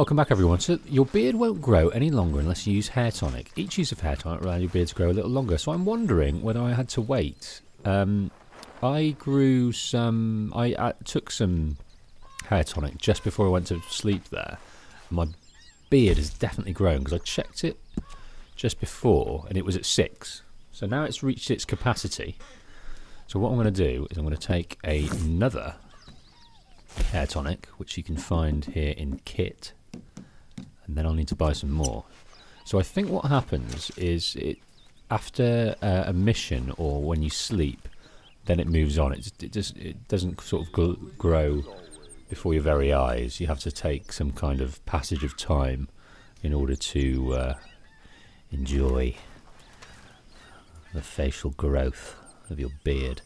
Welcome back, everyone. So your beard won't grow any longer unless you use hair tonic. Each use of hair tonic will allow your beard to grow a little longer. So I'm wondering whether I had to wait. I grew some... I took some hair tonic just before I went to sleep there. My beard has definitely grown because I checked it just before and it was at 6. So now it's reached its capacity. So what I'm going to do is I'm going to take another hair tonic, which you can find here in kit, and then I'll need to buy some more. So I think what happens is after a mission or when you sleep, then it moves on. It doesn't sort of grow before your very eyes. You have to take some kind of passage of time in order to enjoy the facial growth of your beard.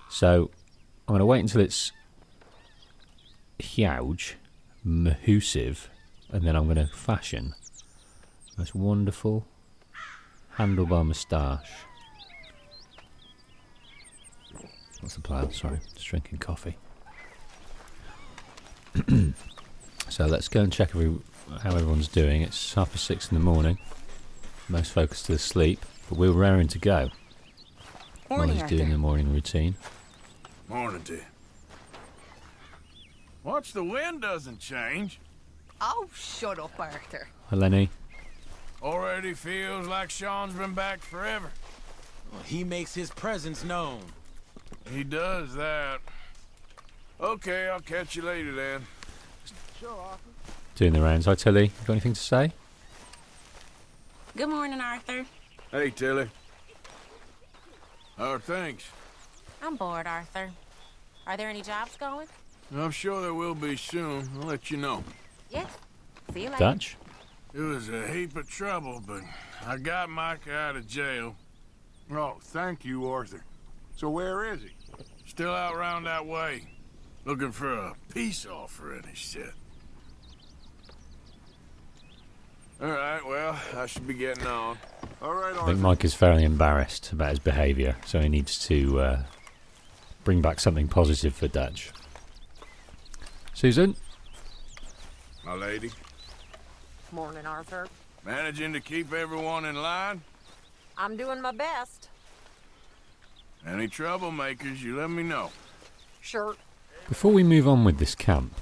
So I'm going to wait until it's huge, massive, and then I'm going to fashion this wonderful handlebar moustache. What's the plan? Sorry, just drinking coffee. So let's go and check how everyone's doing. It's 6:30 in the morning. Most folks still asleep, but we're raring to go. Molly's doing the morning routine. Morning to you. Watch the wind doesn't change. Oh, shut up, Arthur. Hi, Lenny. Already feels like Sean's been back forever. Well, he makes his presence known. He does that. Okay, I'll catch you later then. Sure, Arthur. Doing the rounds. Hi, Tilly. You got anything to say? Good morning, Arthur. Hey, Tilly. How are things? I'm bored, Arthur. Are there any jobs going? I'm sure there will be soon. I'll let you know. Yes. See you later. Dutch? It was a heap of trouble, but I got Micah out of jail. Oh, thank you, Arthur. So where is he? Still out round that way. Looking for a peace offering, he said. Alright, well, I should be getting on. All right, Arthur. I think Mike is fairly embarrassed about his behaviour, so he needs to bring back something positive for Dutch. Susan? My lady. Morning, Arthur. Managing to keep everyone in line? I'm doing my best. Any troublemakers, you let me know. Sure. Before we move on with this camp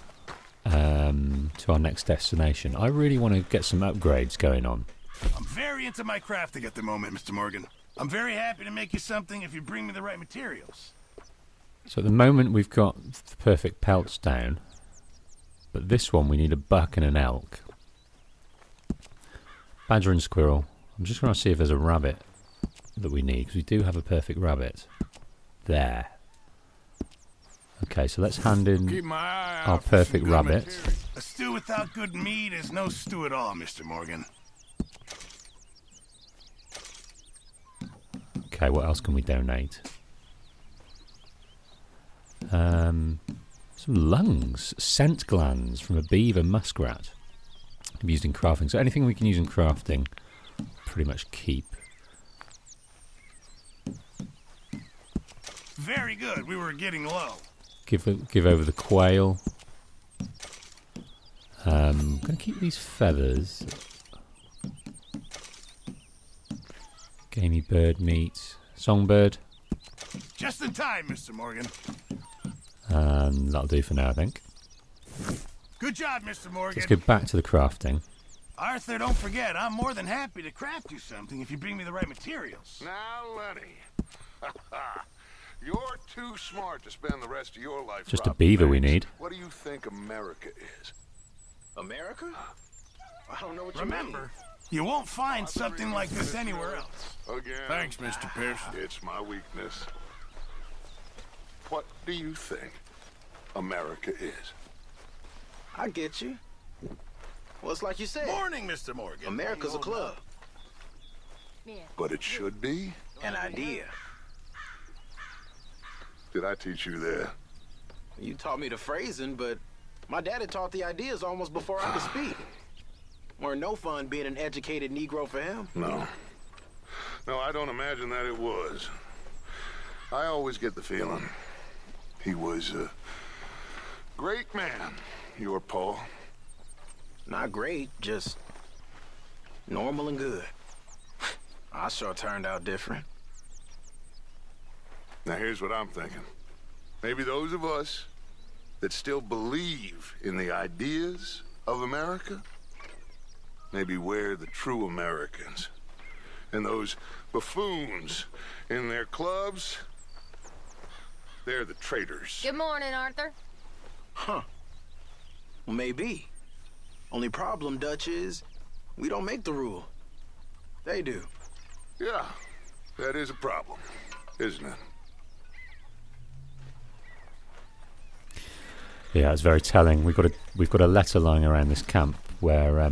to our next destination, I really want to get some upgrades going on. I'm very into my crafting at the moment, Mr. Morgan. I'm very happy to make you something if you bring me the right materials. So at the moment we've got the perfect pelts down, but this one we need a buck and an elk. Badger and squirrel. I'm just going to see if there's a rabbit that we need, because we do have a perfect rabbit. There. Okay, so let's hand in Keep my eye our out for perfect some good rabbit. material. A stew without good meat is no stew at all, Mr. Morgan. Okay, what else can we donate? Some lungs, scent glands from a beaver muskrat. Can be used in crafting. So anything we can use in crafting, pretty much keep. Very good. We were getting low. Give over the quail. I'm going to keep these feathers. Gamey bird meat. Songbird. Just in time, Mr. Morgan. That'll do for now, I think. Good job, Mr. Morgan. Let's go back to the crafting. Arthur, don't forget, I'm more than happy to craft you something if you bring me the right materials. Now, Lenny. You're too smart to spend the rest of your life Just a robbing beaver we banks. need. What do you think America is? America? I don't know what you Remember, you won't find something like this anywhere else. Again. Thanks, Mr. Pearson. It's my weakness. What do you think America is? I get you. Well, it's like you said. Morning, Mr. Morgan. America's a club. But it should be? An idea. Did I teach you that? You taught me the phrasing, but my daddy taught the ideas almost before I could speak. Weren't no fun being an educated Negro for him. No. No, I don't imagine that it was. I always get the feeling he was a great man, your Paul. Not great, just normal and good. I sure turned out different. Now here's what I'm thinking. Maybe those of us that still believe in the ideas of America, maybe we're the true Americans. And those buffoons in their clubs, they're the traitors. Good morning, Arthur. Huh. Well, maybe. Only problem, Dutch, is we don't make the rule. They do. Yeah, that is a problem, isn't it? Yeah, it's very telling. We've got a letter lying around this camp where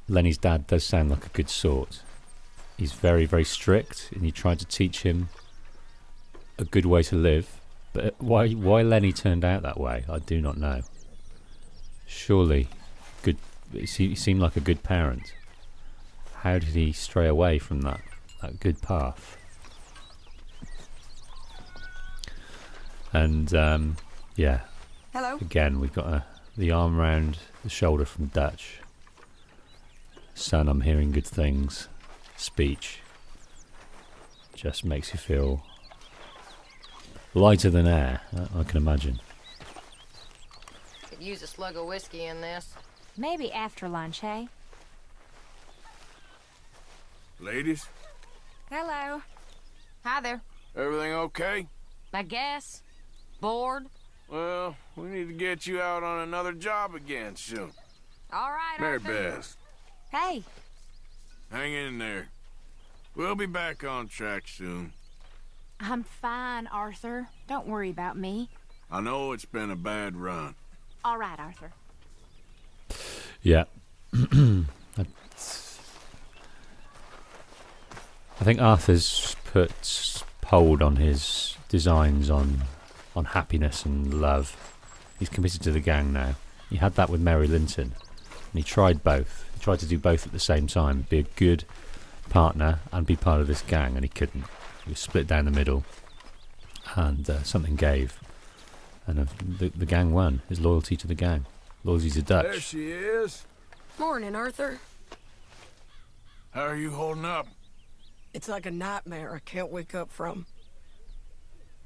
Lenny's dad does sound like a good sort. He's very, very strict, and he tried to teach him a good way to live. But why Lenny turned out that way, I do not know. Surely, he seemed like a good parent. How did he stray away from that good path? And yeah. Hello. Again, we've got the arm round the shoulder from Dutch. Son, I'm hearing good things. Speech just makes you feel lighter than air, I can imagine. Could use a slug of whiskey in this. Maybe after lunch, hey? Ladies, Hello. Hi there. everything okay? I guess. Bored? Well, we need to get you out on another job again soon. All right, Mary Arthur. Beth, Hey. hang in there. We'll be back on track soon. I'm fine, Arthur. Don't worry about me. I know it's been a bad run. All right, Arthur. Yeah. I think Arthur's put hold on his designs on happiness and love. He's committed to the gang now. He had that with Mary Linton, and he tried both. He tried to do both at the same time, be a good partner and be part of this gang, and he couldn't. He was split down the middle, and something gave, and the gang won. His loyalty to the gang, loyalty to Dutch. There she is. Morning, Arthur. How are you holding up? It's like a nightmare I can't wake up from.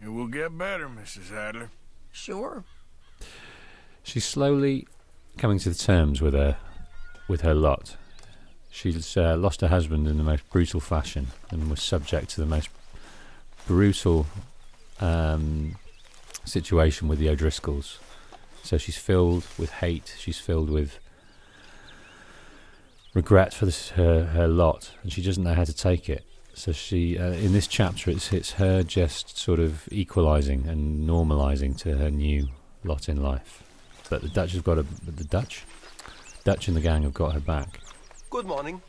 It will get better, Mrs. Adler. Sure. She's slowly coming to terms with her lot. She's lost her husband in the most brutal fashion and was subject to the most brutal situation with the O'Driscolls. So she's filled with hate. She's filled with regret for her lot, and she doesn't know how to take it. So she, in this chapter, it's her just sort of equalising and normalising to her new lot in life. But the Dutch Dutch and the gang have got her back. Good morning.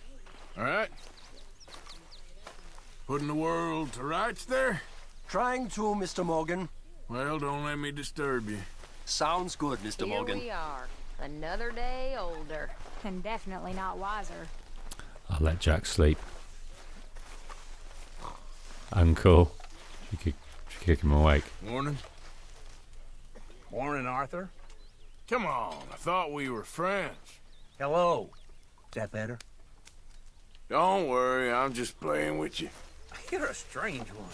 All right. Putting the world to rights there? Trying to, Mr. Morgan. Well, don't let me disturb you. Sounds good, Mr. Here Morgan. we are. Another day older. And definitely not wiser. I'll let Jack sleep. Uncle. She kick him awake. Morning. Morning, Arthur. Come on, I thought we were friends. Hello. Is that better? Don't worry, I'm just playing with you. You're a strange one.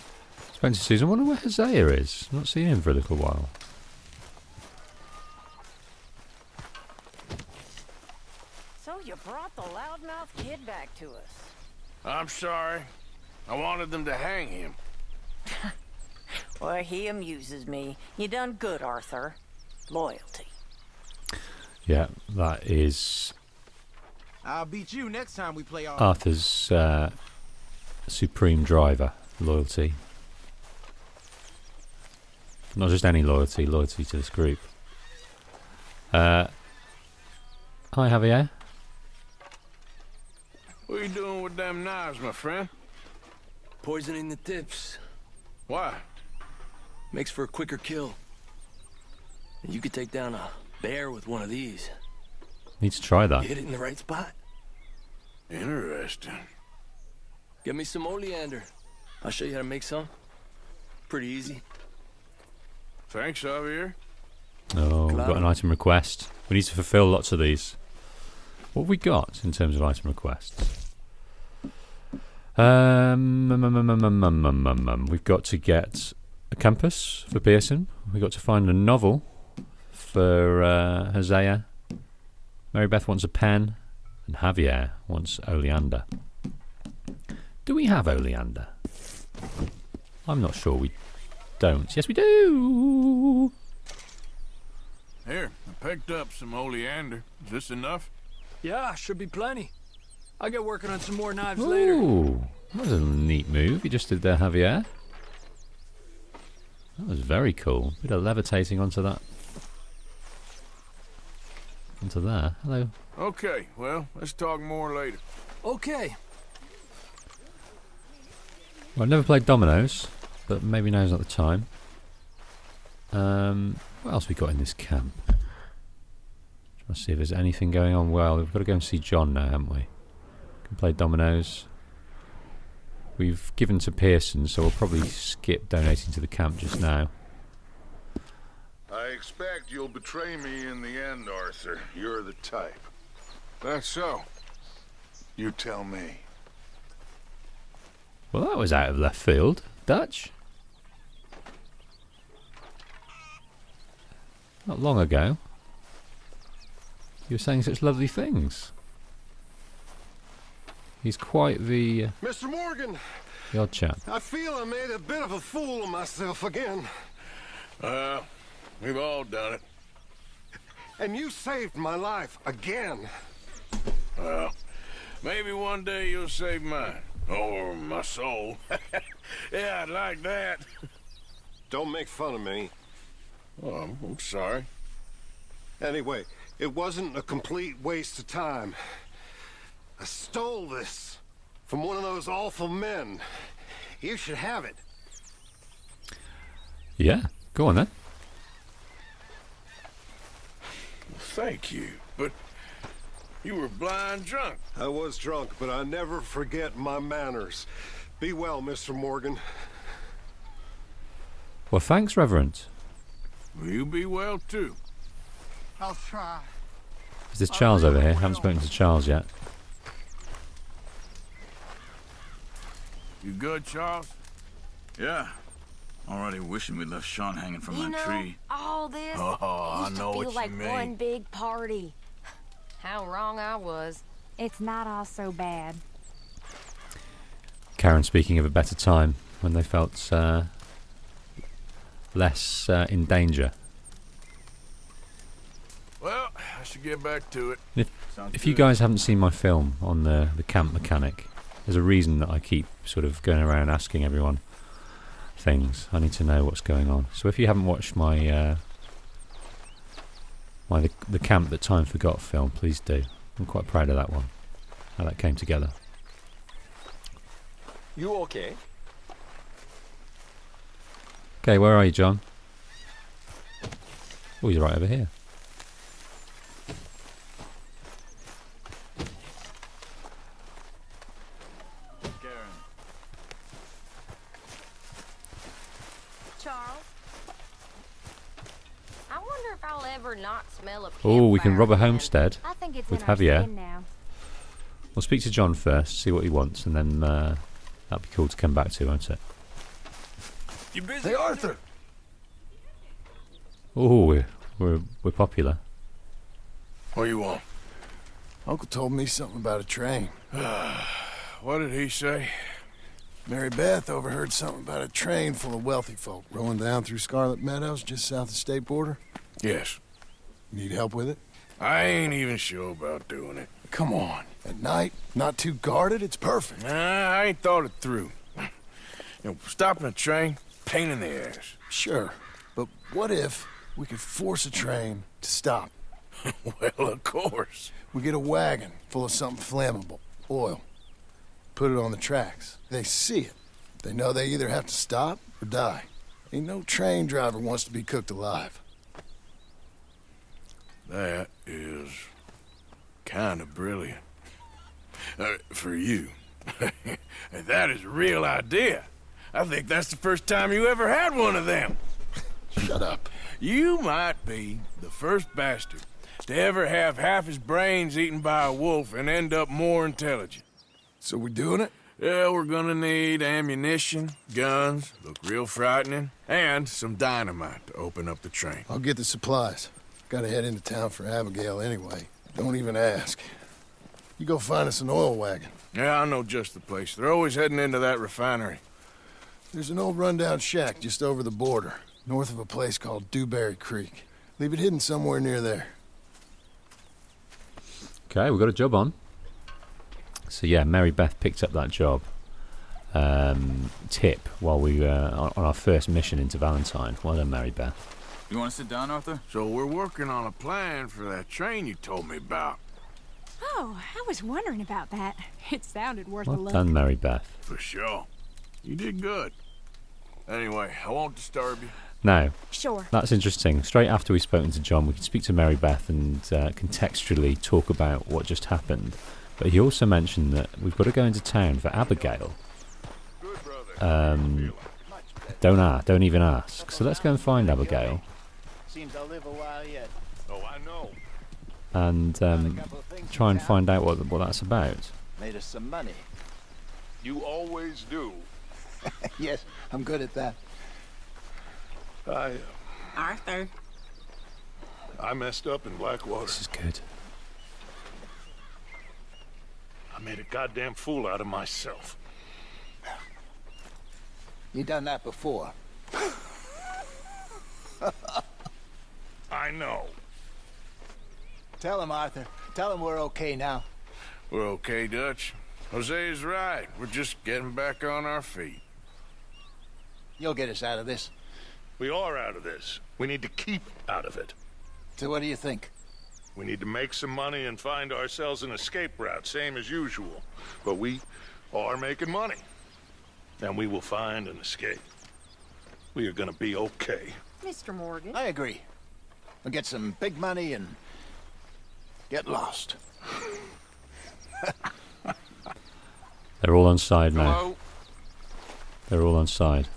Spencer Susan, I wonder where Hosea is. Not seen him for a little while. So you brought the loudmouth kid back to us. I'm sorry. I wanted them to hang him. Well, he amuses me. You done good, Arthur. Loyalty. Yeah, that is I'll beat you next time we play Arthur's supreme driver, loyalty. Not just any loyalty to this group. Hi, Javier. What are you doing with them knives, my friend? Poisoning the tips. Why? Makes for a quicker kill. You could take down a bear with one of these. Need to try that. Hit it in the right spot. Interesting. Get me some oleander. I'll show you how to make some. Pretty easy. Thanks, Javier. Oh, we've got an item request. We need to fulfill lots of these. What have we got in terms of item requests? We've got to get a compass for Pearson. We've got to find a novel for Hosea. Mary Beth wants a pen. And Javier wants oleander. Do we have oleander? I'm not sure we don't. Yes, we do. Here, I picked up some oleander. Is this enough? Yeah, should be plenty. I'll get working on some more knives later. Ooh, that was a neat move you just did there, Javier. That was very cool. Bit of levitating onto that. Onto there. Hello. Okay, well, let's talk more later. Okay. Well, I've never played dominoes, but maybe now's not the time. What else we got in this camp? Trying to see if there's anything going on. Well, we've got to go and see John now, haven't we? Can play dominoes. We've given to Pearson, so we'll probably skip donating to the camp just now. I expect you'll betray me in the end, Arthur. You're the type. That's so. You tell me. Well, that was out of left field. Dutch? Not long ago. You were saying such lovely things. He's quite the Mr. Morgan, odd chap. I feel I made a bit of a fool of myself again. We've all done it. And you saved my life again. Well, maybe one day you'll save mine. Or my soul. Yeah, I'd like that. Don't make fun of me. Oh, I'm sorry. Anyway, it wasn't a complete waste of time. I stole this from one of those awful men. You should have it. Yeah, go on then. Thank you, but you were blind drunk. I was drunk, but I never forget my manners. Be well, Mr. Morgan. Well, thanks, Reverend. Will you be well, too? I'll try. Is this Charles over here? Haven't spoken to Charles yet. You good, Charles? Yeah. Already wishing we left Sean hanging from that tree. All this Oh, I used know to what feel you like mean. one big party. How wrong I was. It's not all so bad. Karen speaking of a better time when they felt less in danger. Well, I should get back to it. If you guys haven't seen my film on the camp mechanic, there's a reason that I keep sort of going around asking everyone things. I need to know what's going on. So if you haven't watched my the Camp That Time Forgot film, please do. I'm quite proud of that one, how that came together. You okay? Okay, where are you, John? Oh, he's right over here. Charles, I wonder if I'll ever not smell a Oh, we can campfire rob a again. homestead I think it's with in our Javier. skin now. We'll speak to John first, see what he wants, and then that'll be cool to come back to, won't it? You busy? Hey, Arthur! Oh, we're popular. What do you want? Uncle told me something about a train. What did he say? Mary Beth overheard something about a train full of wealthy folk rolling down through Scarlet Meadows just south of the state border. Yes. Need help with it? I ain't even sure about doing it. Come on. At night, not too guarded, it's perfect. Nah, I ain't thought it through. You know, stopping a train, pain in the ass. Sure, but what if we could force a train to stop? Well, of course. We get a wagon full of something flammable, oil. Put it on the tracks. They see it. They know they either have to stop or die. Ain't no train driver wants to be cooked alive. That is kind of brilliant. For you. That is a real idea. I think that's the first time you ever had one of them. Shut up. You might be the first bastard to ever have half his brains eaten by a wolf and end up more intelligent. So we doing it? Yeah, we're gonna need ammunition, guns, look real frightening, and some dynamite to open up the train. I'll get the supplies. Gotta head into town for Abigail anyway. Don't even ask. You go find us an oil wagon. Yeah, I know just the place. They're always heading into that refinery. There's an old rundown shack just over the border, north of a place called Dewberry Creek. Leave it hidden somewhere near there. Okay, we've got a job on. So yeah, Mary Beth picked up that job tip while we were on our first mission into Valentine. Well done, Mary Beth. You want to sit down, Arthur? So we're working on a plan for that train you told me about. Oh, I was wondering about that. It sounded worth a Well look. done, Mary Beth. For sure. You did good. Anyway, I won't disturb you. Now, Sure. that's interesting. Straight after we've spoken to John, we can speak to Mary Beth and contextually talk about what just happened. But he also mentioned that we've got to go into town for Abigail. Don't even ask. So let's go and find Abigail. Seems I'll live a while yet. Oh, I know. And try and find out what that's about. Made us some money. You always do. Yes, I'm good at that. Arthur. I messed up in Blackwater. This is good. I made a goddamn fool out of myself. You done that before. I know. Tell him, Arthur. Tell him we're okay now. We're okay, Dutch. Jose's right. We're just getting back on our feet. You'll get us out of this. We are out of this. We need to keep out of it. So what do you think? We need to make some money and find ourselves an escape route, same as usual. But we are making money. And we will find an escape. We are gonna be okay. Mr. Morgan. I agree. We'll get some big money and get lost. They're all on side now. Hello? They're all on side.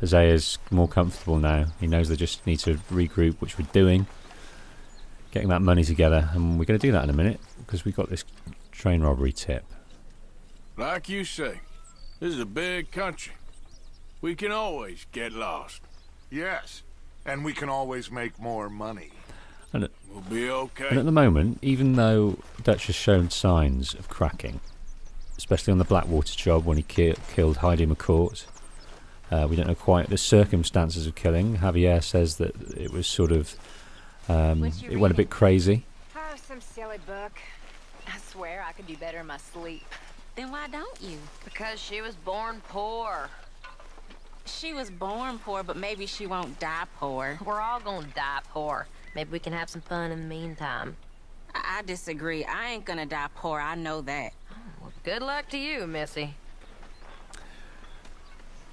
Hosea's more comfortable now. He knows they just need to regroup, which we're doing. Getting that money together, and we're going to do that in a minute because we've got this train robbery tip. Like you say, this is a big country. We can always get lost. Yes. And we can always make more money. And We'll be okay. at the moment, even though Dutch has shown signs of cracking, especially on the Blackwater job when he killed Heidi McCourt, we don't know quite the circumstances of killing. Javier says that it was sort of, it went a bit crazy. Oh, some silly book. I swear I could do better in my sleep. Then why don't you? Because she was born poor. She was born poor, but maybe she won't die poor. We're all gonna die poor. Maybe we can have some fun in the meantime. I disagree. I ain't gonna die poor. I know that. Well, good luck to you, Missy.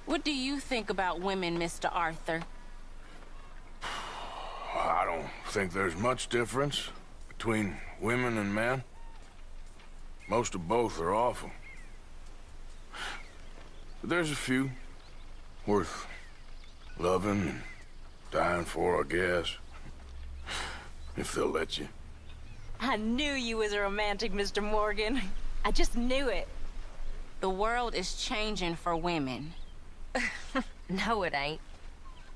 What do you think about women, Mr. Arthur? I don't think there's much difference between women and men. Most of both are awful. But there's a few worth loving and dying for, I guess. If they'll let you. I knew you was a romantic, Mr. Morgan. I just knew it. The world is changing for women. No, it ain't.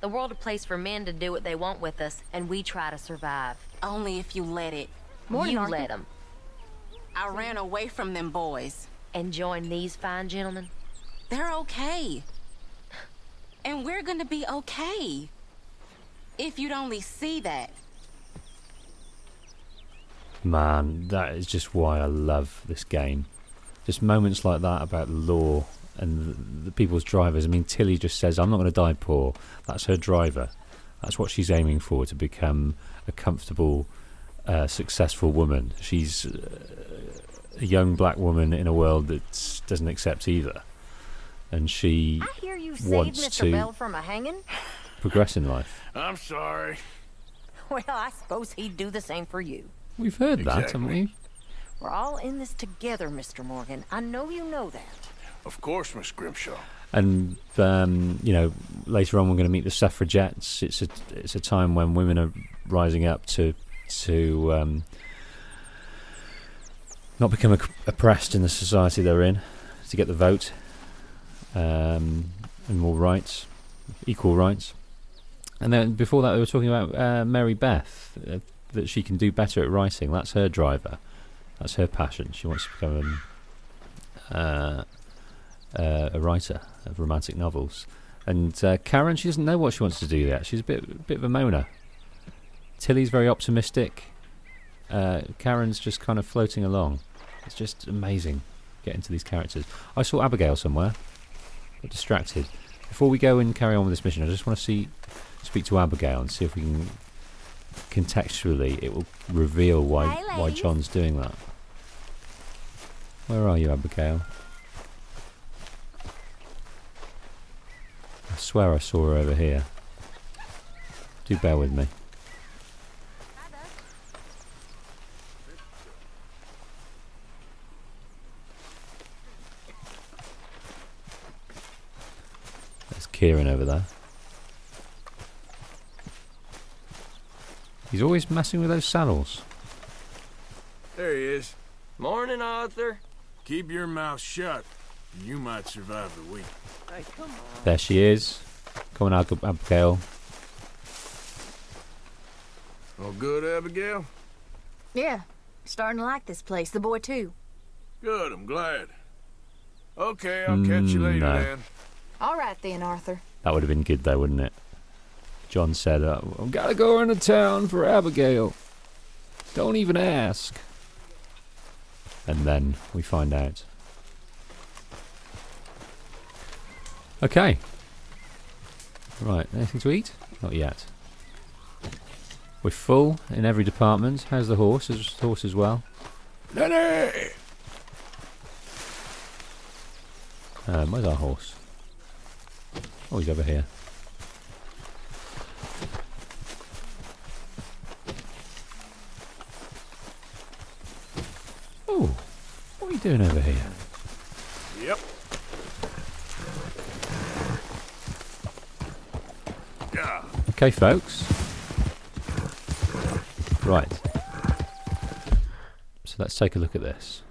The world a place for men to do what they want with us, and we try to survive. Only if you let it. You let them. I ran away from them boys. And joined these fine gentlemen? They're okay. And we're gonna be okay. If you'd only see that. Man, that is just why I love this game. Just moments like that about the law and the people's drivers. I mean, Tilly just says, I'm not going to die poor. That's her driver. That's what she's aiming for, to become a comfortable, successful woman. She's a young black woman in a world that doesn't accept either. And she I hear you saved wants Mr. to Bell from a hanging. progress in life. I'm sorry. Well, I suppose he'd do the same for you. We've heard that, haven't we? We're all in this together, Mr. Morgan. I know you know that. Of course, Miss Grimshaw. And you know, later on we're going to meet the suffragettes. It's a time when women are rising up to not become oppressed in the society they're in, to get the vote, and more rights, equal rights. And then before that, we were talking about Mary Beth, that she can do better at writing. That's her driver. That's her passion. She wants to become a writer of romantic novels. And Karen, she doesn't know what she wants to do yet. She's a bit of a moaner. Tilly's very optimistic. Karen's just kind of floating along. It's just amazing getting to these characters. I saw Abigail somewhere. Got distracted. Before we go and carry on with this mission, I just want to speak to Abigail and see if we can contextually, it will reveal why John's doing that. Where are you, Abigail? I swear I saw her over here. Do bear with me. There's Kieran over there. He's always messing with those saddles. There he is. Morning, Arthur. Keep your mouth shut, and you might survive the week. Hey, come on. There she is. Come on, Abigail. All good, Abigail? Yeah, starting to like this place. The boy, too. Good, I'm glad. Okay, I'll catch you later, no. then. All right, then, Arthur. That would have been good, though, wouldn't it? John said, I've got to go into town for Abigail. Don't even ask. And then we find out. Okay. Right, anything to eat? Not yet. We're full in every department. How's the horse? Is the horse as well? Linde! Where's our horse? Oh, he's over here. Oh, what are you doing over here? Yep. Yeah. Okay, folks. Right. So let's take a look at this.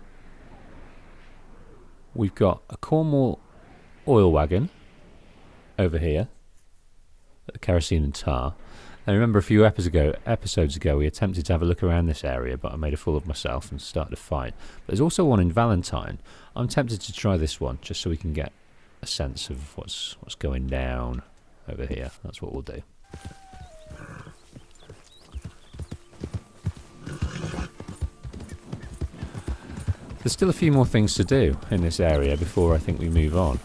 We've got a Cornwall oil wagon over here, kerosene and tar. And remember a few episodes ago we attempted to have a look around this area, but I made a fool of myself and started a fight. But there's also one in Valentine. I'm tempted to try this one just so we can get a sense of what's going down over here. That's what we'll do. There's still a few more things to do in this area before I think we move on.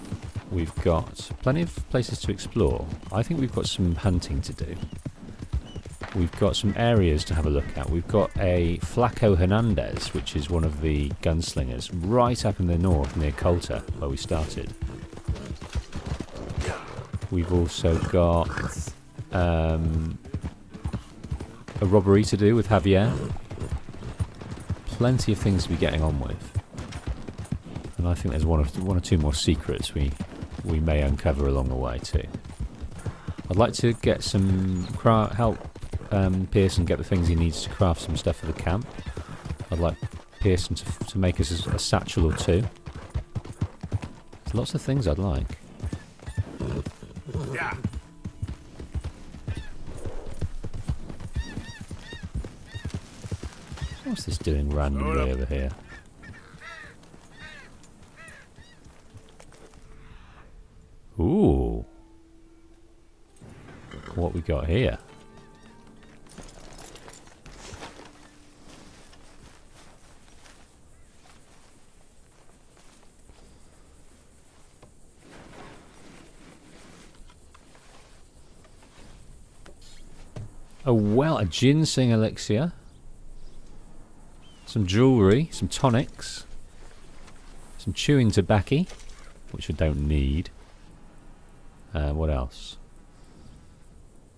We've got plenty of places to explore. I think we've got some hunting to do. We've got some areas to have a look at. We've got a Flaco Hernandez, which is one of the gunslingers, right up in the north near Coulter, where we started. We've also got a robbery to do with Javier. Plenty of things to be getting on with. And I think there's one or two more secrets we may uncover along the way too. I'd like to get some help Pearson get the things he needs to craft some stuff for the camp. I'd like Pearson to make us a satchel or two. There's lots of things I'd like. Yeah. What's this doing randomly over here? Ooh. What we got here? A ginseng elixir. Some jewellery, some tonics. Some chewing tobacco, which I don't need. What else?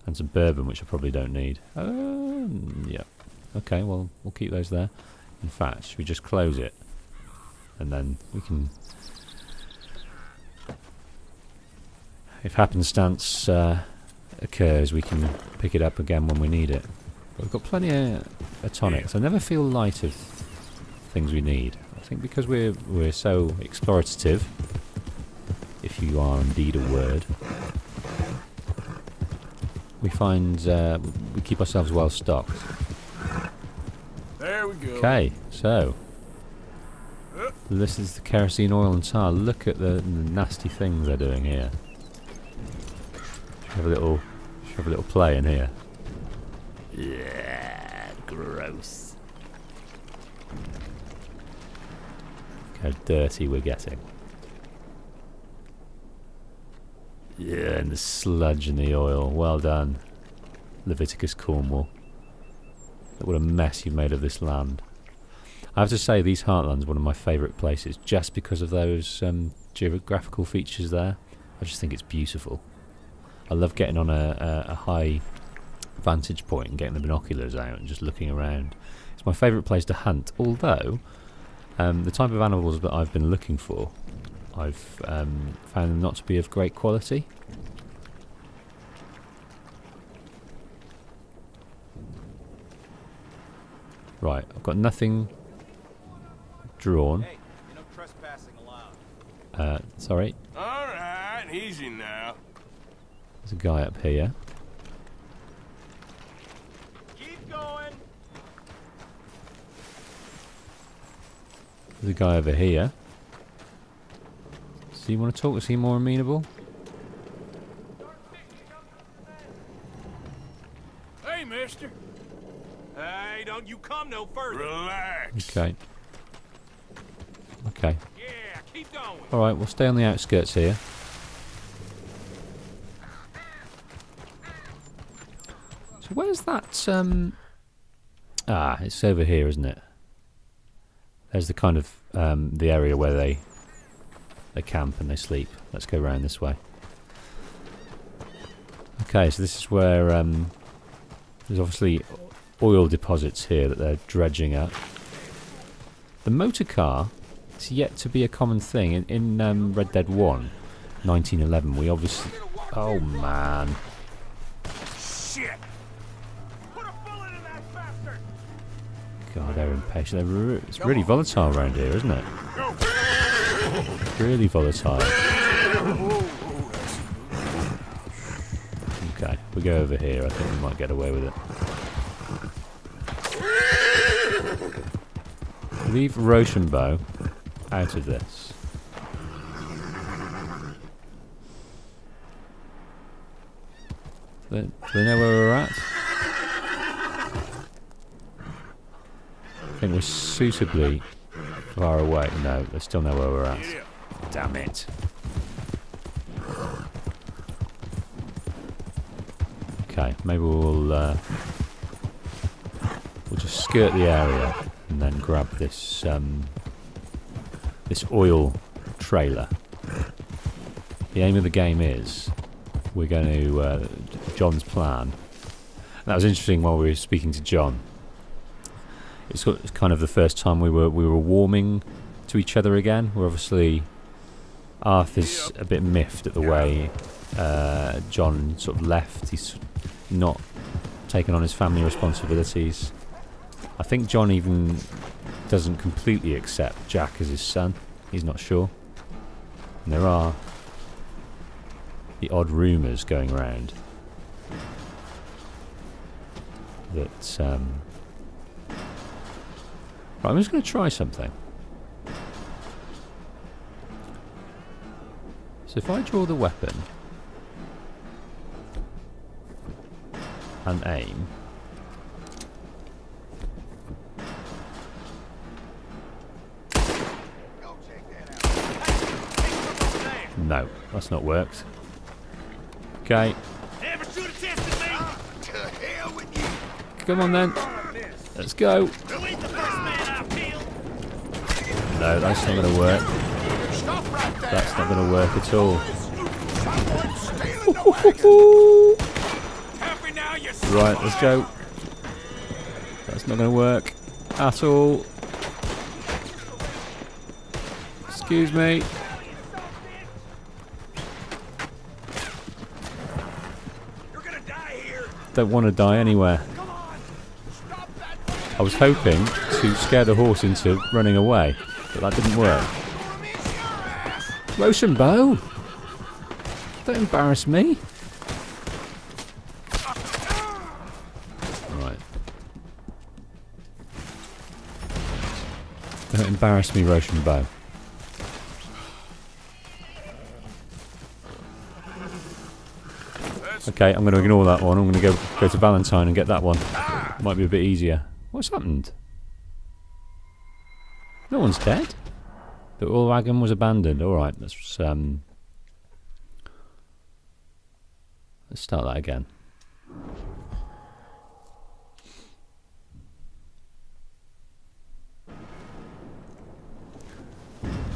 And some bourbon, which I probably don't need. Yeah. Okay, well, we'll keep those there. In fact, should we just close it? And then we can If happenstance occurs, we can pick it up again when we need it. But we've got plenty of tonics. I never feel light of things we need. I think because we're so explorative, if you are indeed a word, we find we keep ourselves well stocked. There we go. Okay, so this is the kerosene, oil and tar. Look at the nasty things they're doing here. Should have a little play in here. Yeah, gross. Look how dirty we're getting. Yeah, and the sludge and the oil. Well done, Leviticus Cornwall. What a mess you've made of this land. I have to say, these Heartlands are one of my favourite places, just because of those geographical features there. I just think it's beautiful. I love getting on a high vantage point and getting the binoculars out and just looking around. It's my favourite place to hunt, although the type of animals that I've been looking for, I've found them not to be of great quality. Right, I've got nothing drawn. Hey, no trespassing allowed. Sorry. Alright, easy now. There's a guy up here. Keep going. There's a guy over here. So you want to talk? Is he more amenable? Hey, mister. Hey, don't you come no further. Relax. Okay. Okay. Yeah, keep going. Alright, we'll stay on the outskirts here. So where's that, it's over here, isn't it? There's the kind of, the area where they camp and they sleep. Let's go around this way. Okay, so this is where, there's obviously oil deposits here that they're dredging up. The motor car is yet to be a common thing. In Red Dead 1, 1911, we obviously... Oh, man. Shit. Put a bullet in that bastard. God, they're impatient. It's really volatile around here, isn't it? Really volatile. Okay, we go over here. I think we might get away with it. Leave Rochambeau out of this. Do they know where we're at? I think we're suitably far away. No, they still know where we're at. Damn it. Okay, maybe we'll just skirt the area and then grab this this oil trailer. The aim of the game is we're going to John's plan. That was interesting while we were speaking to John. It's kind of the first time we were warming to each other again. We're obviously Arthur's a bit miffed at the way John sort of left. He's not taken on his family responsibilities. I think John even doesn't completely accept Jack as his son. He's not sure. And there are the odd rumours going around that right, I'm just going to try something. So if I draw the weapon and aim, no, that's not worked. Okay. Ever shoot a test at me? To hell with you. Come on then. Let's go. Who ain't the first man I've killed? No, that's not going to work. Stop right there. That's not going to work at all. Someone's stealing the wagon. Happy now, you Right, let's go. That's not going to work at all. Excuse me. don't want to die anywhere. I was hoping to scare the horse into running away, but that didn't work. Rochambeau! Don't embarrass me. Right. Don't embarrass me, Rochambeau. Okay, I'm going to ignore that one. I'm going to go to Valentine and get that one. Might be a bit easier. What's happened? No one's dead? The oil wagon was abandoned. Alright, let's start that again.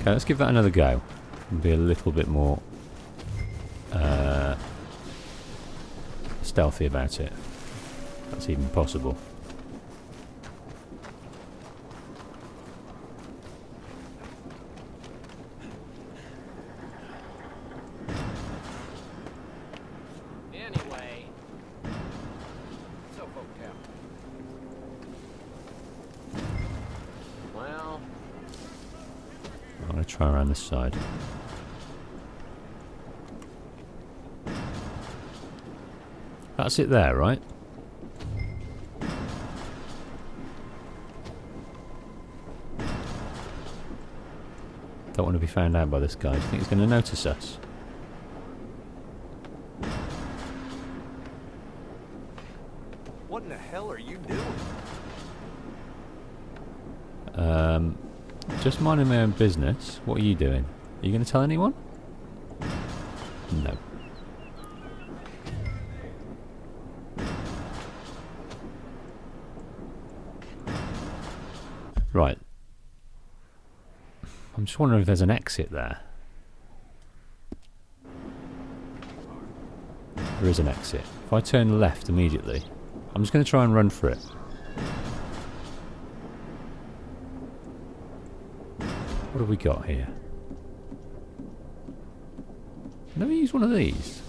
Okay, let's give that another go. And be a little bit more stealthy about it. That's even possible. Anyway. So folk out. Well. I'm going to try around this side. That's it there, right? Don't want to be found out by this guy. Do you think he's going to notice us? What in the hell are you doing? Just minding my own business. What are you doing? Are you going to tell anyone? No. Right. I'm just wondering if there's an exit there. There is an exit. If I turn left immediately, I'm just going to try and run for it. What have we got here? Never use one of these.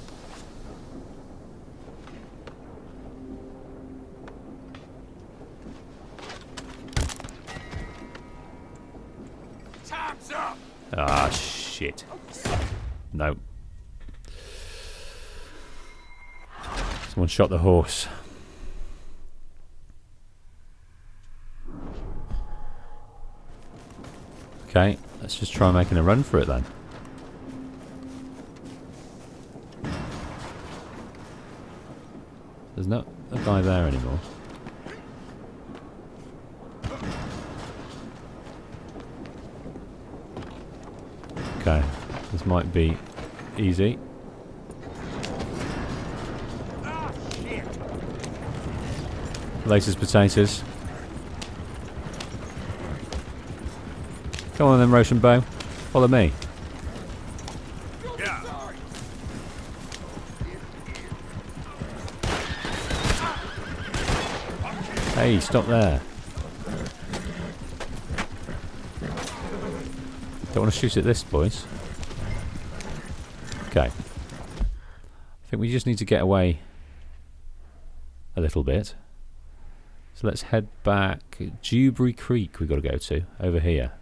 Ah, shit. No. Someone shot the horse. Okay, let's just try making a run for it then. There's not a guy there anymore. Okay, this might be easy. Latest potatoes. Come on then, Rochambeau. Follow me. Hey, stop there. Don't want to shoot at this, boys. Okay. I think we just need to get away a little bit. So let's head back. Dewberry Creek we've got to go to, over here.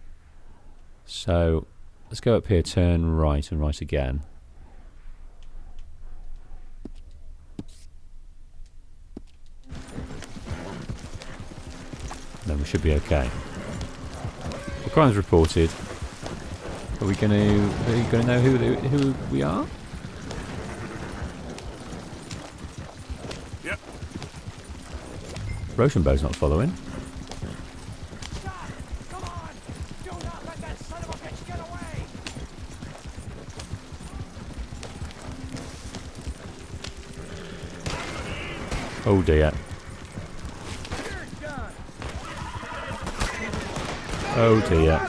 So let's go up here, turn right and right again. Then we should be okay. The crime's reported. Are you going to know who we are? Yep. Rochambeau's not following. Come on! Do not let that son of a bitch get away! Oh dear. Oh dear.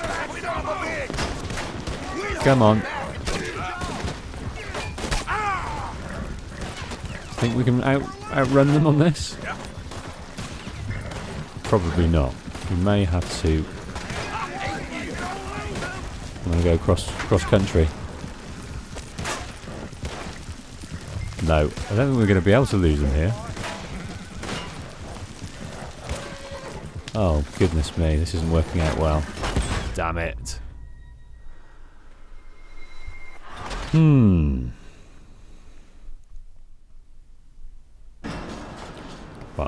Come on. Think we can outrun them on this? Probably not. We may have to. I'm going to go cross country. No, I don't think we're going to be able to lose them here. Oh, goodness me, this isn't working out well. Damn it. Well,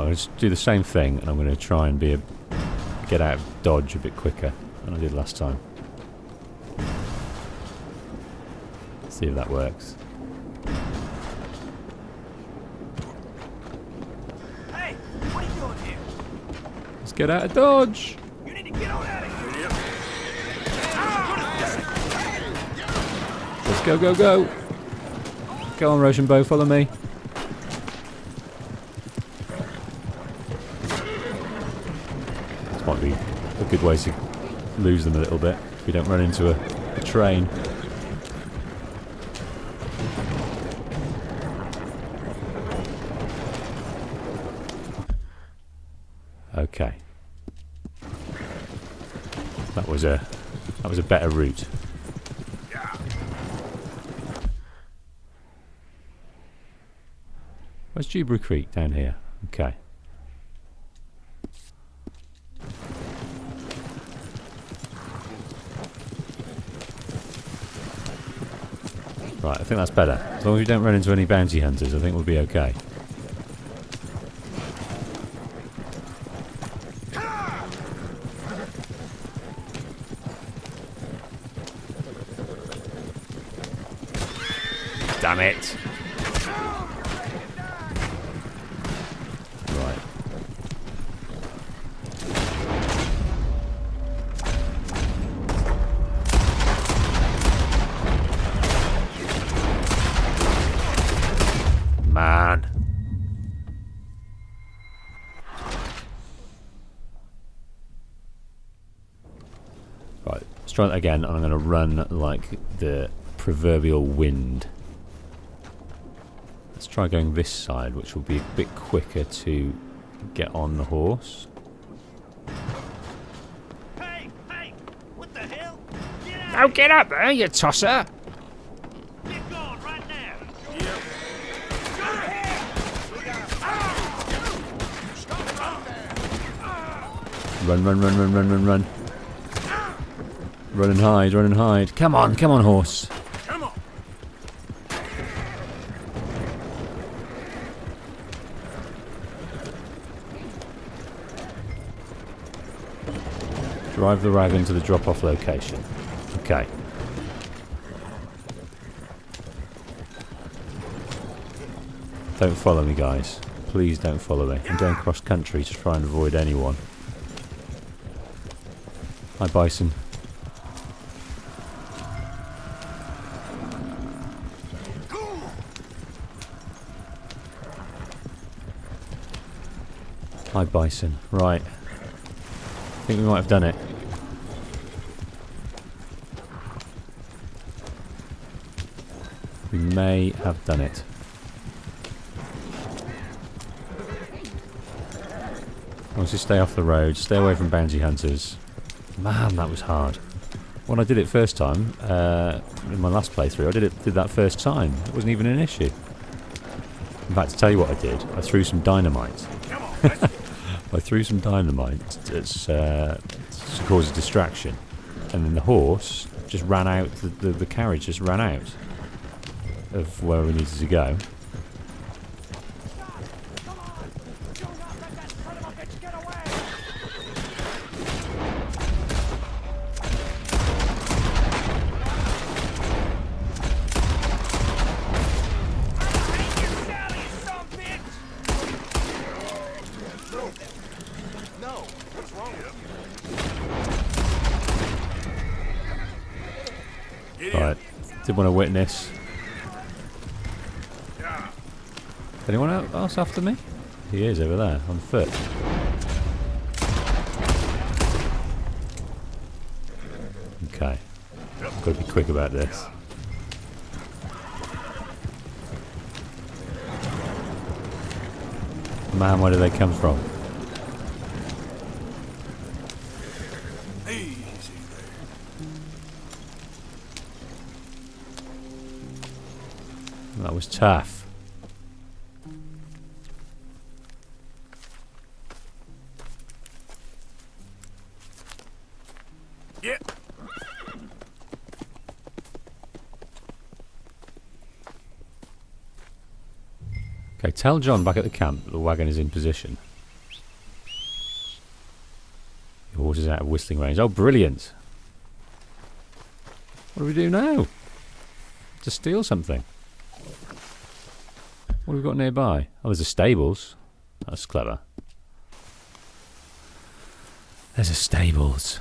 I'm going to do the same thing, and I'm going to try and get out of dodge a bit quicker than I did last time. See if that works. Hey, what are you doing here? Let's get out of dodge. You need to get on out of here. Let's go, go, go. Go on, Rochambeau, follow me. This might be a good way to lose them a little bit if we don't run into a train. Okay. That was a better route. Where's Dewberry Creek? Down here. Okay. Right, I think that's better. As long as we don't run into any bounty hunters, I think we'll be okay. Damn it! Right. Man. Right, let's try that again, and I'm going to run like the proverbial wind. Let's try going this side, which will be a bit quicker to get on the horse. Hey, what the hell? Get out! Oh, get up there, you tosser! Get going right now. Run, run, run, run, run, run, run. Run and hide, run and hide. Come on, horse. Come on. Drive the wagon to the drop-off location. Okay. Don't follow me, guys. Please don't follow me. I'm going cross-country to try and avoid anyone. Hi, Bison. Hi, Bison. Right. I think we might have done it. We may have done it. Let's just stay off the road, stay away from bounty hunters. Man, that was hard. When I did it first time, in my last playthrough, I did that first time. It wasn't even an issue. In fact, to tell you what I did, I threw some dynamite. I threw some dynamite to cause a distraction, and then the horse just ran out. The carriage just ran out of where we needed to go. Right, didn't want to witness. Anyone else after me? He is over there, on foot. Okay, got to be quick about this. Man, where do they come from? That was tough. Yeah. Okay, tell John back at the camp that the wagon is in position. The horse is out of whistling range. Oh, brilliant! What do we do now? To steal something. What have we got nearby? Oh, there's a stables. That's clever. There's a stables.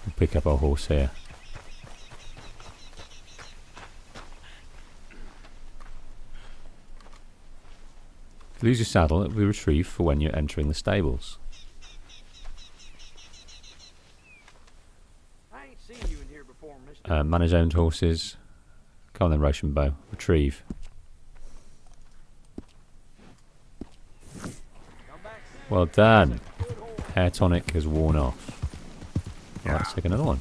We'll pick up our horse here. If you lose your saddle, it will be retrieved for when you're entering the stables. I ain't seen you in here before, mister. Manage owned horses. Come on then, Rochambeau. Retrieve. Well done. Hair tonic has worn off. Well, let's take another one.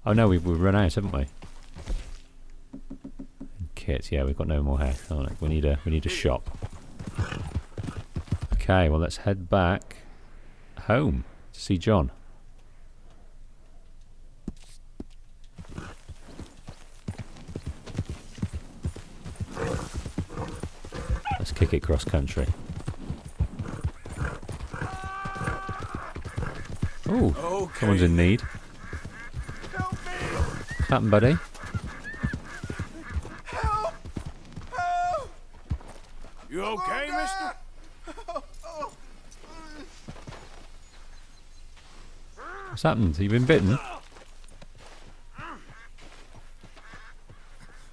Oh no, we've run out, haven't we? Kit, yeah, we've got no more hair tonic. We need a shop. Okay, well let's head back home to see John. Let's kick it cross country. Oh, Okay. someone's in need. What's happened, buddy? You okay, mister? What's happened? Have you been bitten?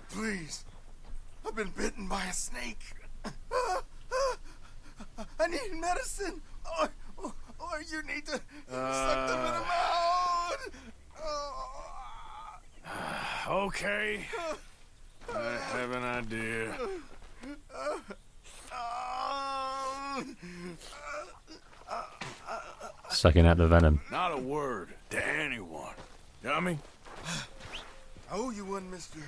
Please. I've been bitten by a snake. I need medicine. Or you need to suck the venom out. Okay. I have an idea. Sucking out the venom. Not a word to anyone. Dummy. I owe you one, mister.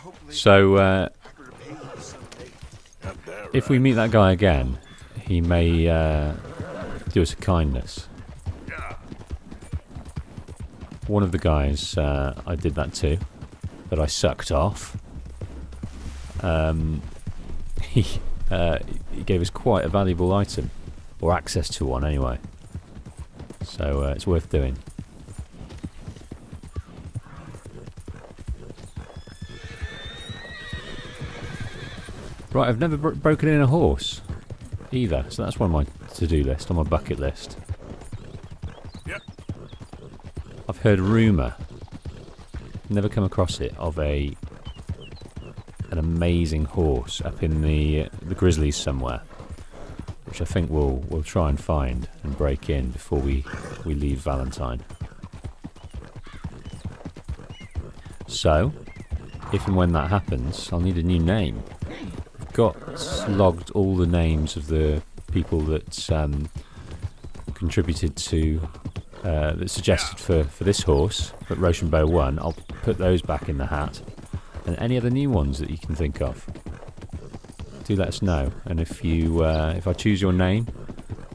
Hopefully So, I can repay you someday. if we meet that guy again, he may do us a kindness. One of the guys I did that to, that I sucked off, he gave us quite a valuable item, or access to one anyway. So it's worth doing. Right, I've never broken in a horse either, so that's one on my to-do list, on my bucket list. Yep. I've heard rumour, never come across it, of an amazing horse up in the Grizzlies somewhere, which I think we'll try and find and break in before we leave Valentine. So, if and when that happens, I'll need a new name. I've got logged all the names of the people that contributed to, that suggested for this horse, but Rochambeau won. I'll put those back in the hat, and any other new ones that you can think of. Do let us know, and if you if I choose your name,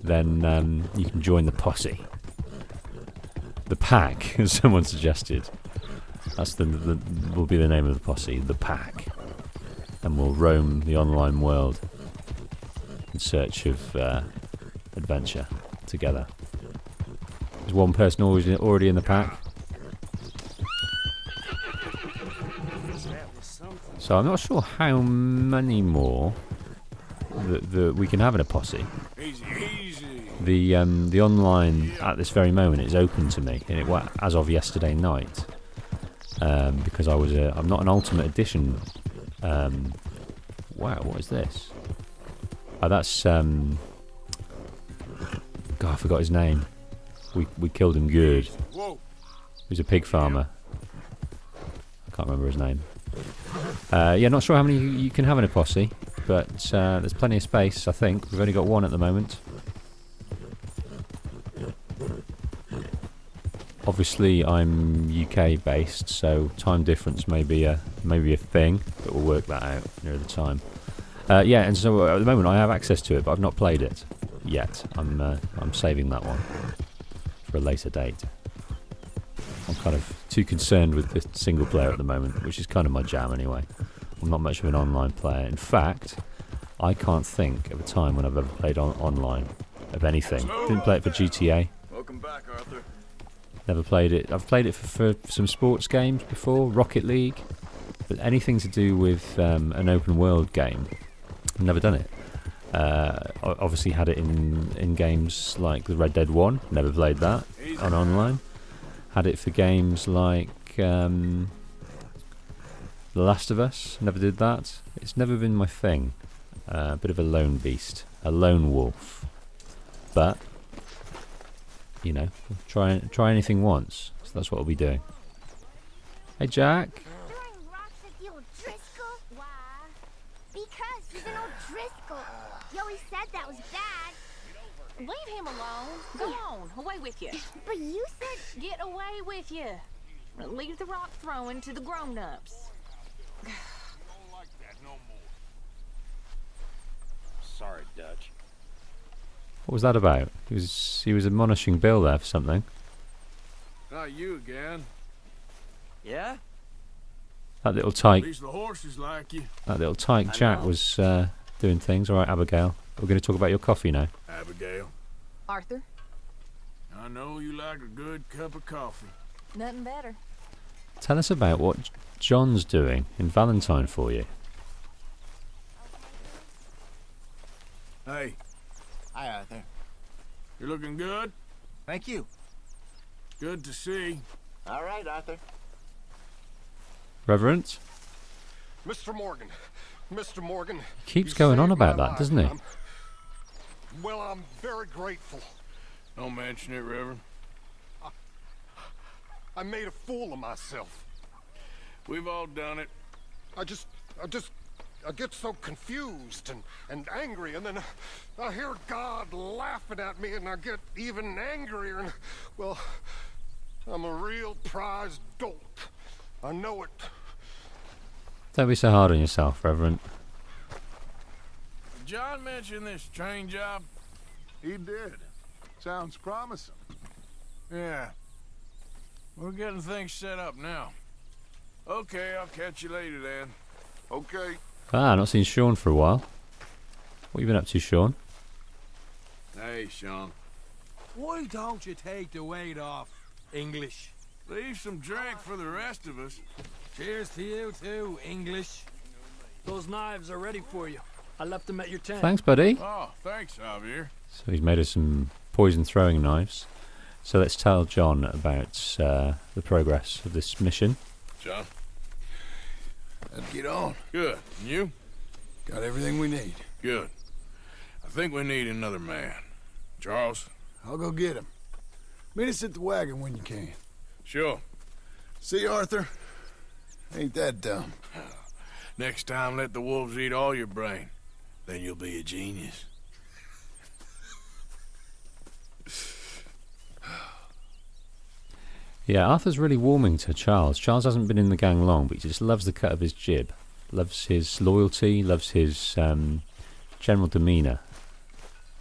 then you can join the posse, the pack, as someone suggested. That's will be the name of the posse, the pack, and we'll roam the online world in search of adventure together. There's one person already in the pack, so I'm not sure how many more that we can have in a posse. Easy, easy. The online at this very moment is open to me, and it was as of yesterday night, because I'm not an Ultimate Edition. Wow, what is this? Oh, that's God, I forgot his name. We killed him good. Whoa. He's a pig farmer. I can't remember his name. Yeah, not sure how many you can have in a posse, but there's plenty of space, I think. We've only got one at the moment. Obviously, I'm UK based, so time difference may be a thing, but we'll work that out near the time. Yeah, and so at the moment I have access to it, but I've not played it yet. I'm saving that one for a later date. I'm kind of too concerned with the single player at the moment, which is kind of my jam anyway. I'm not much of an online player. In fact, I can't think of a time when I've ever played online of anything. Didn't play it for GTA. Welcome back, Arthur. Never played it. I've played it for some sports games before, Rocket League, but anything to do with an open world game, I've never done it. Obviously had it in games like the Red Dead 1, never played that on online. Had it for games like The Last of Us, never did that. It's never been my thing. A bit of a lone beast, a lone wolf. But, you know, try anything once. So that's what we'll be doing. Hey, Jack. Throwing rocks at the old Driscoll? Why? Because he's an old Driscoll. You always said that was bad. Leave him alone. Go on, away with you. But you said... Get away with you. Leave the rock throwing to the grown-ups. Sorry, Dutch. What was that about? He was admonishing Bill there for something. Not you again. Yeah? That little At tyke. least the horses like you. That little tyke Jack was doing things. All right, Abigail. We're going to talk about your coffee now. Abigail. Arthur, I know you like a good cup of coffee. nothing better. Tell us about what John's doing in Valentine for you. Hey, Hi, Arthur. you're looking good. Thank you. Good to see. All right, Arthur. Reverend? Mr. Morgan. Mr. Morgan. Keeps you going on saved my about that, life. doesn't he? I'm very grateful. Don't mention it, Reverend. I made a fool of myself. We've all done it. I get so confused and angry, and then I hear God laughing at me, and I get even angrier, and, well, I'm a real prize dolt. I know it. Don't be so hard on yourself, Reverend. Did John mention this train job? He did. Sounds promising. Yeah. We're getting things set up now. Okay, I'll catch you later then. Okay. Not seen Sean for a while. What have you been up to, Sean? Hey, Sean. Why don't you take the weight off, English? Leave some drink for the rest of us. Cheers to you too, English. Those knives are ready for you. I left them at your tent. Thanks, buddy. Oh, thanks, Javier. So he's made us some poison throwing knives. So let's tell John about the progress of this mission. John? Let's get on. Good. And you? Got everything we need. Good. I think we need another man. Charles? I'll go get him. Meet us at the wagon when you can. Sure. See, Arthur? Ain't that dumb. Next time, let the wolves eat all your brain. Then you'll be a genius. Yeah, Arthur's really warming to Charles. Charles hasn't been in the gang long, but he just loves the cut of his jib. Loves his loyalty, loves his general demeanour.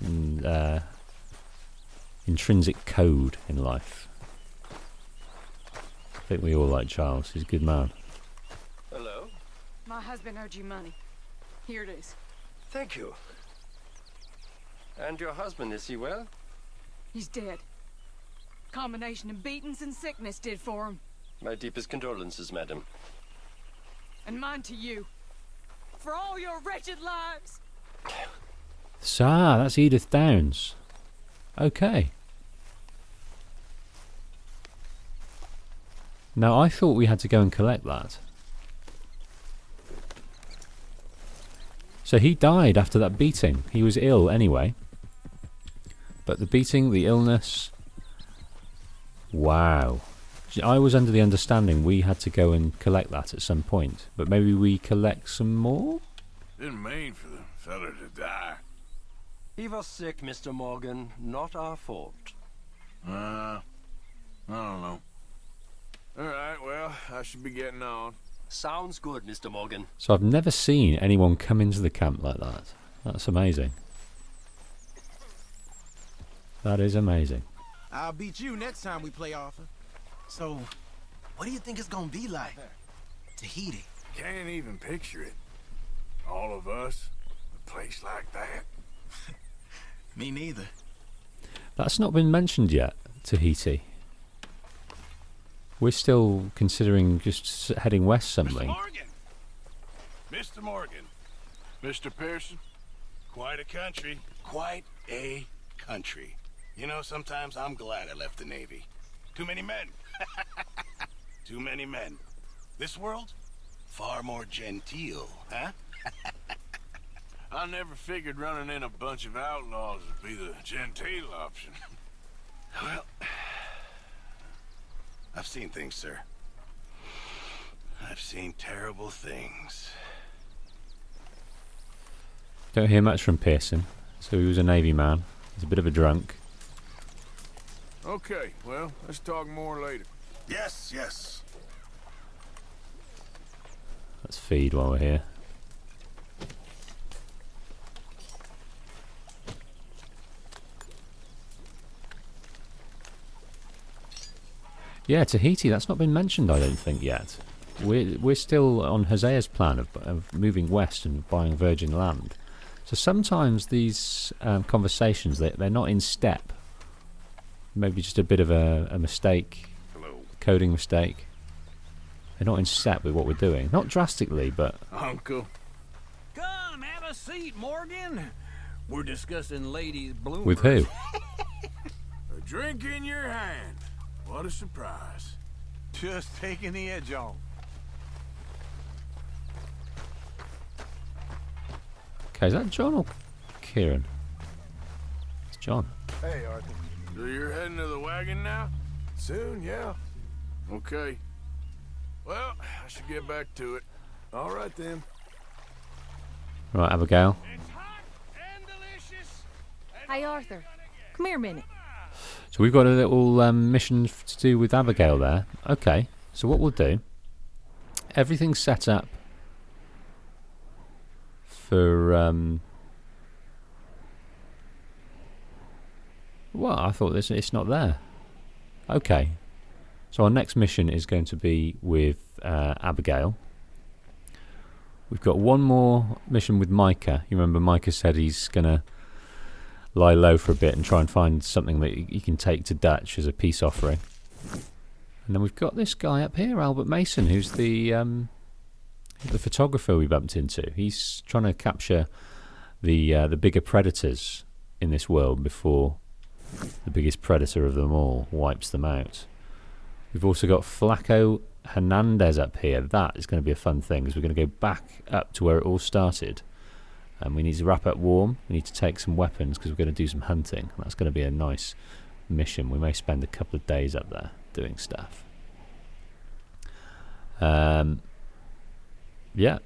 And intrinsic code in life. I think we all like Charles. He's a good man. Hello? My husband owed you money. Here it is. Thank you. And your husband, is he well? He's dead. Combination of beatings and sickness did for him. My deepest condolences, madam. And mine to you. For all your wretched lives. That's Edith Downs. Okay. Now, I thought we had to go and collect that. So he died after that beating. He was ill anyway. But the beating, the illness... Wow. I was under the understanding we had to go and collect that at some point. But maybe we collect some more? Didn't mean for the fella to die. He was sick, Mr. Morgan. Not our fault. I don't know. All right, well, I should be getting on. Sounds good, Mr. Morgan. So I've never seen anyone come into the camp like that. That's amazing. That is amazing. I'll beat you next time we play, Arthur. So, what do you think it's gonna be like? Tahiti. Can't even picture it. All of us, a place like that. Me neither. That's not been mentioned yet, Tahiti. We're still considering just heading west something. Mr. Morgan! Mr. Morgan. Mr. Pearson. Quite a country. Quite a country. You know, sometimes I'm glad I left the Navy. Too many men. Too many men. This world? Far more genteel, huh? I never figured running in a bunch of outlaws would be the genteel option. Well, I've seen things, sir. I've seen terrible things. Don't hear much from Pearson. So he was a Navy man. He's a bit of a drunk. Okay, well, let's talk more later. Yes, yes. Let's feed while we're here. Yeah, Tahiti, that's not been mentioned, I don't think, yet. We're still on Hosea's plan of moving west and buying virgin land. So sometimes these conversations, they're not in step. Maybe just a bit of a mistake, coding mistake. They're not in step with what we're doing. Not drastically, but... Uncle. Come, have a seat, Morgan. We're discussing ladies' bloomers. With who? A drink in your hand. What a surprise. Just taking the edge off. Okay, is that John or Kieran? It's John. Hey, Arthur. So you're heading to the wagon now? Soon, yeah. Okay. Well, I should get back to it. All right, then. Right, Abigail. Hey, Arthur. Come here a minute. So we've got a little mission to do with Abigail there. Okay, so what we'll do... Everything's set up for... Well, I thought it's not there. Okay. So our next mission is going to be with Abigail. We've got one more mission with Micah. You remember Micah said he's going to lie low for a bit and try and find something that he can take to Dutch as a peace offering. And then we've got this guy up here, Albert Mason, who's the photographer we bumped into. He's trying to capture the bigger predators in this world before the biggest predator of them all wipes them out. We've also got Flaco Hernandez up here. That is going to be a fun thing because we're going to go back up to where it all started. And we need to wrap up warm. We need to take some weapons because we're going to do some hunting. That's going to be a nice mission. We may spend a couple of days up there doing stuff. Yeah,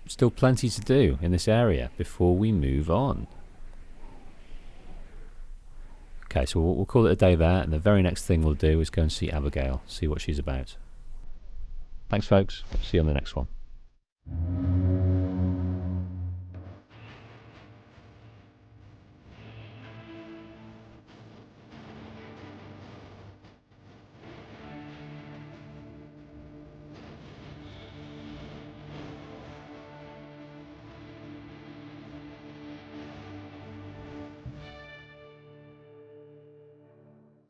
still plenty to do in this area before we move on. Okay, so we'll call it a day there, and the very next thing we'll do is go and see Abigail, see what she's about. Thanks, folks. See you on the next one.